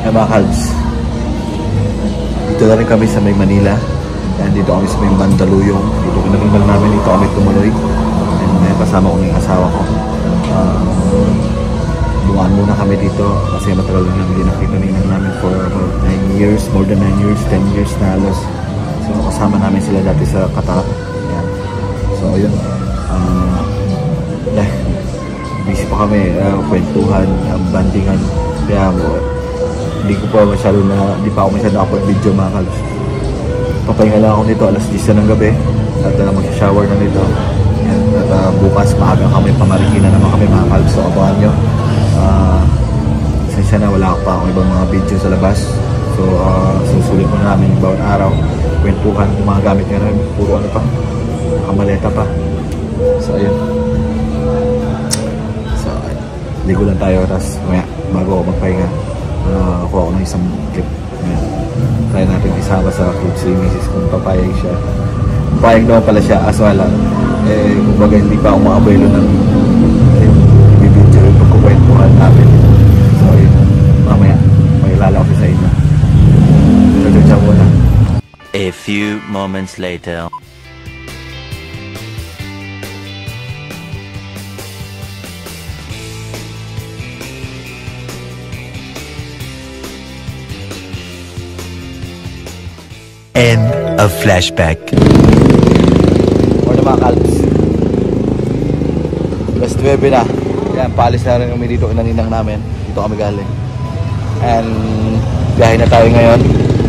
Ay mga kalbs, dito na rin kami sa may Manila. And dito kami sa may Mandaluyong. Dito kinamimal namin, dito kami tumuloy. And kasama ko ng asawa ko. Buwan muna kami dito kasi matagal lang hindi nakita ninang namin for about 9 years, more than 9 years, 10 years na halos. So kasama namin sila dati sa Qatar. Yan. So yun, busy pa kami, kwentuhan, bandingan. Kaya hindi pa ako masyado nakapag-video mga kalbs. Papahinga lang ako nito, alas 10 ng gabi at mag-shower na nito. At bukas maaga kami, pamarikina naman kami mga kalbs. So abangan nyo. Sensya na wala pa akong ibang mga video sa labas. So susulit mo namin bawat araw, kwentuhan, mga gamit nga namin, puro ano pa, nakamaleta pa. So ayun, so ligo lang tayo, tapos bago ako magpahinga kuha ako ng isang clip. Try natin isama sa clip si Mrs. kung papayag siya. Papayag naman pala siya, as wala kumbaga hindi pa ako makabaylo ng video yung pagkukwentuhan namin. So yun, mamaya may ilala ko sa inyo. Ciao muna. A few moments later. End of flashback. Mga kalbs, alas 9 na. Yan, paalis na rin kami dito inaninang namin. Dito kami galing. And biyahe na tayo ngayon.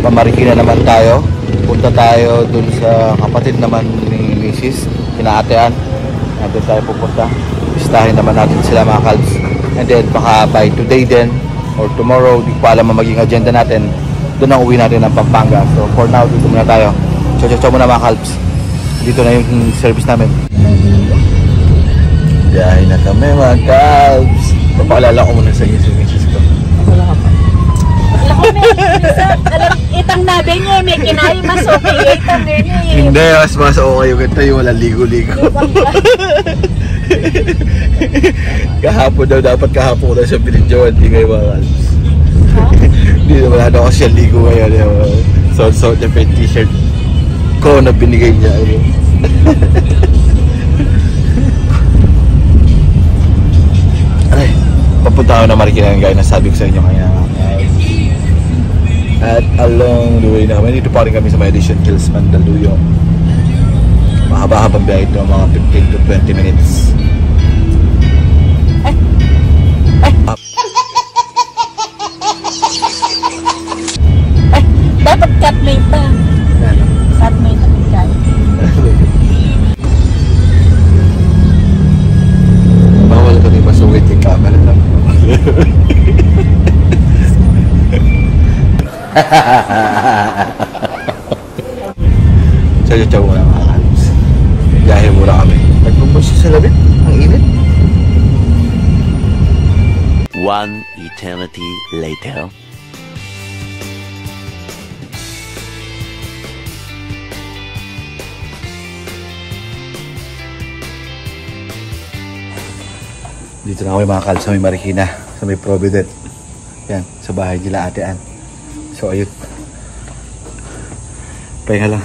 Pamarikina naman tayo. Punta tayo dun sa kapatid naman ni Mrs. Kinaatean. Nandun tayo pupunta. Bistahin naman natin sila mga kalbs. And then baka by today din or tomorrow, di ko alam ang maging agenda natin. Doon ang uwi natin ng Pampanga. So for now, dito muna tayo. Ciao muna mga kalbs. Dito na yung service namin. Biyahe na kami mga kalbs. Papaalala ko muna sa inyo si Mrs. ko. Wala ka pa. Wala ko may itang nabe niya. May kinayi mas okay. Itang niya. Hindi, mas okay yung ganito yung walang ligo-ligo. Kahapon daw, dapat kahapon ko na siya binidyoan. Hindi kayo mga kalbs. Hindi na wala na ako siya ligo ngayon. Suot niya pa yung t-shirt ko na binigay niya. Ay, papunta ako na Marikina guys, nasabi ko sa inyo kaya. At along the way na kami, dito pa rin kami sa may Edition Hills, Mandaluyong. Mahaba-habang biyahe ito, mga 15 to 20 minutes. Dapat cut-mate pa. Cut-mate ang guy. Bawal ka rin masungit yung camera lang. Ciao muna mga kalbs. Biyahe muna kami. Nagpumbos sa labit. Ang init. One eternity later. Dito na kami mga kalbs sa may Marikina, sa may Provident. Yan, sa bahay nila Ate Ann. So ayun, pahinga lang.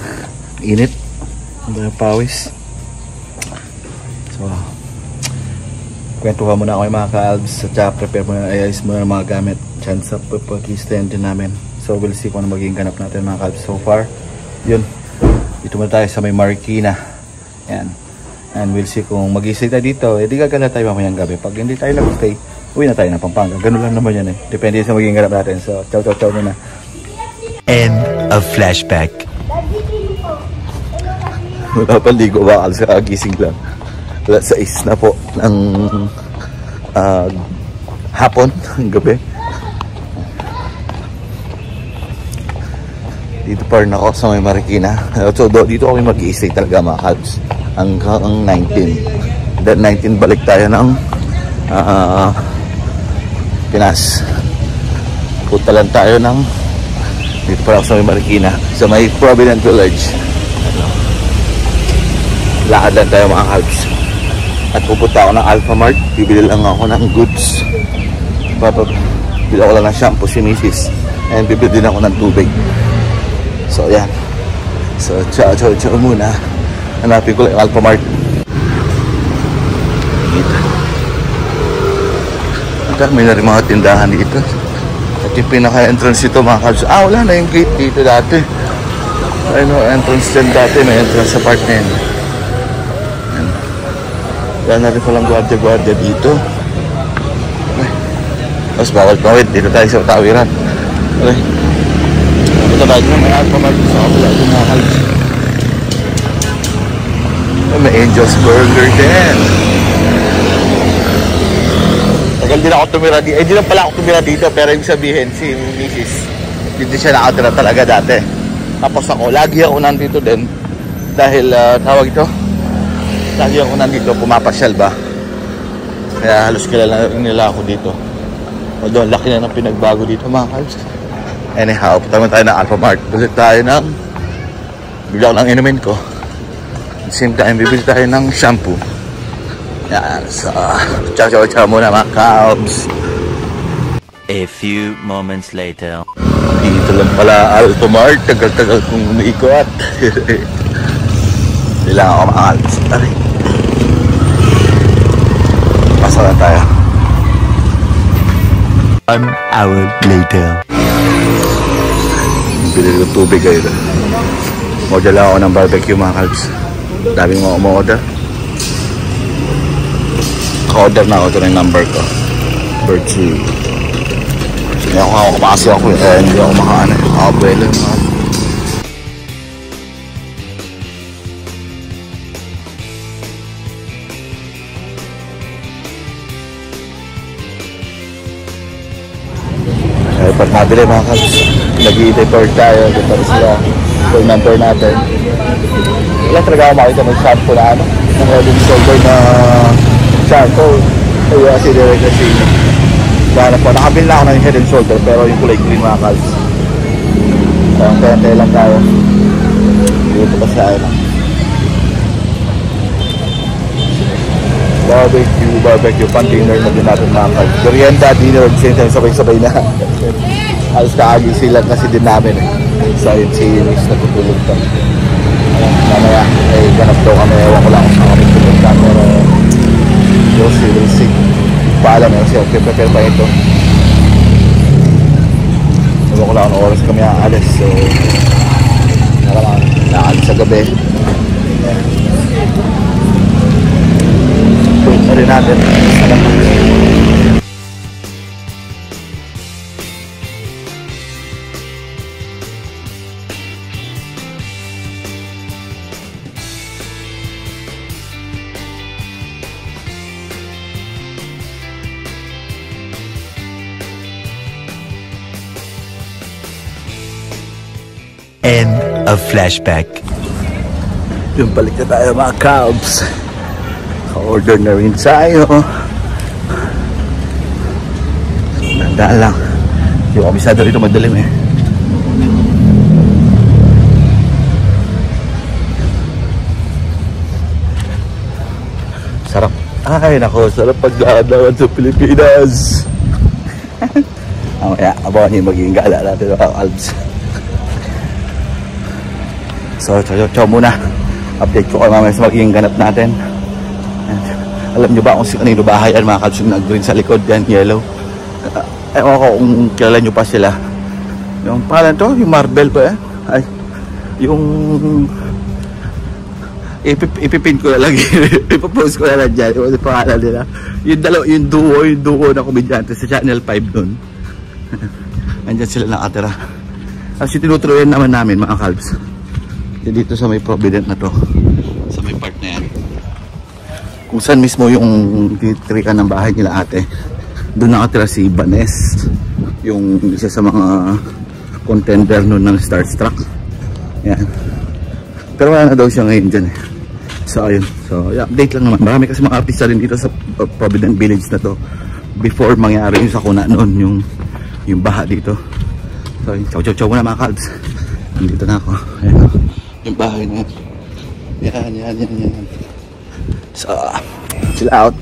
Init, ang pawis. So kwentuhan muna ako mga kalbs. At prepare muna, ayos muna mga gamit. Chance up pag-stand din namin. So we'll see kung ano magiging ganap natin mga kalbs. So far, yun, dito muna tayo sa may Marikina. Yan. And we'll see kung mag-i-stay tayo dito. Di gagala tayo mamayang gabi. Pag hindi tayo nag-stay, uwi na tayo ng Pampanga. Ganun lang naman yan eh. Depende sa magiging ganap natin. So, ciao muna. End of flashback. Napaligo ba? Alas kagising lang. Alas 6 na po ng hapon, ng gabi. Dito pa rin ako sa may Marikina. So, dito kami mag-i-stay talaga mga kalbs. Hanggang 19. Then 19 balik tayo ng Pinas. Punta lang tayo ng dito pa lang sa may Marikina, sa may Provident Village. Lakad lang tayo mga kalbs. At pupunta ako ng Alphamart. Bibili lang ako ng goods. Bibili ako lang ng shampoo si Mrs. And bibili din ako ng tubig. So yan. So ciao muna. Hanapin ko lang yung Alphamart. May na rin mga tindahan dito. At yung pinaka-entrance dito mga kalbs. Wala na yung gate dito dati. Ayun, entrance din dati. May entrance sa part na yun. Wala na rin palang gwardiya dito. Okay. Tapos bawal tawid. Dito tayo sa tawiran. Okay. Ito tayo na may Alphamart sa kapila ito mga kalbs. May Angel's Burger din. Tagal din ako tumira dito. Di lang pala ako tumira dito. Pero yung sabihin, si Mrs. Dito siya nakatira talaga dati. Tapos ako, lagi ako nandito din. Dahil, tawag ito. Lagi ako nandito, pumapasyal ba. Kaya halos kilala nila ako dito. Although, laki na ng pinagbago dito mga kalbs. Anyhow, punta tayo ng Alphamart. Bili tayo ng... Bigla ko ng inumin ko. At the same time, bibili tayo ng shampoo. Yan, so... Ciao muna mga kalbs. A few moments later. Dito lang pala Alphamart. Tagal-tagal kong umiikot. Kailangan ako mga kalbs. Aray. Pasa na tayo. 1 hour later. Bili ko tubig kayo. Order lang ako ng barbecue mga kalbs. Daming mga umorder. Order na ako. Ito na yung number ko. Birchie. Hindi ako kapasok ako. Hindi ako makaano. Abuelo yung mga. Pag nabili mga kalbs, nag-i-deport tayo, deport sila for number natin. Wala talaga ako makita ng shampoo na ano, ng head and shoulder na shampoo. Kaya kasi direct na sino. Kaya po, nakabili na ako ng head and shoulder pero yung kulay green mga kalbs. Kaya lang tayo. Dito pa siya lang. Barbecue container na din natin mga kalbs. Merienda, dinner, same time, sabay-sabay na. Alas kaagising lang kasi din namin eh. So yun si Miss natutulog pa. Mamaya ay ganap daw kami. Ewan ko lang kung kami tulog na. Pero we'll see. Paalam yun siya. Prepare pa ito. Ewan ko lang kung oras kami aalis. So nakamang naalis sa gabi. Wait na rin natin. End of flashback. Yung balik na tayo mga calves. Ka-order na rin tayo. Nandaan lang. Hindi ko kabisado rito madalim eh. Sarap. Ay nako, sarap pagdaan sa Pilipinas. Mamaya, abangan niyo magiging gala natin mga calves. So, ciao muna. Update ko kayo mamaya sa magiging ganap natin. And, alam nyo ba kung kanino bahay yan mga kalbs yung nag-green sa likod yan, yellow. Ewan ko kung kilala nyo pa sila. Yung pangalan to, yung Marvel pa eh. Ay, yung ipipin ko na lang. Ipopost ko na lang dyan. Yung pangalan nila. Yung duo na komedyante sa Channel 5 nun. Andyan sila nakatira. Kasi tinutuloyan naman namin mga kalbs. Dito sa may Provident na to, sa may part na yan, kung saan mismo yung titirikan ng bahay nila ate, doon nakatira si Banes, yung isa sa mga contender nun ng Starstruck. Yan. Pero wala na daw siya ngayon dyan eh. So ayun, so yeah, update lang naman. Marami kasi mga artista rin dito sa Provident Village na to before mangyari yung sakuna noon, yung baha dito. So ciao muna mga kalbs. Nandito na ako. Ayan. Yung bahay na yan. Yan. So, chill out.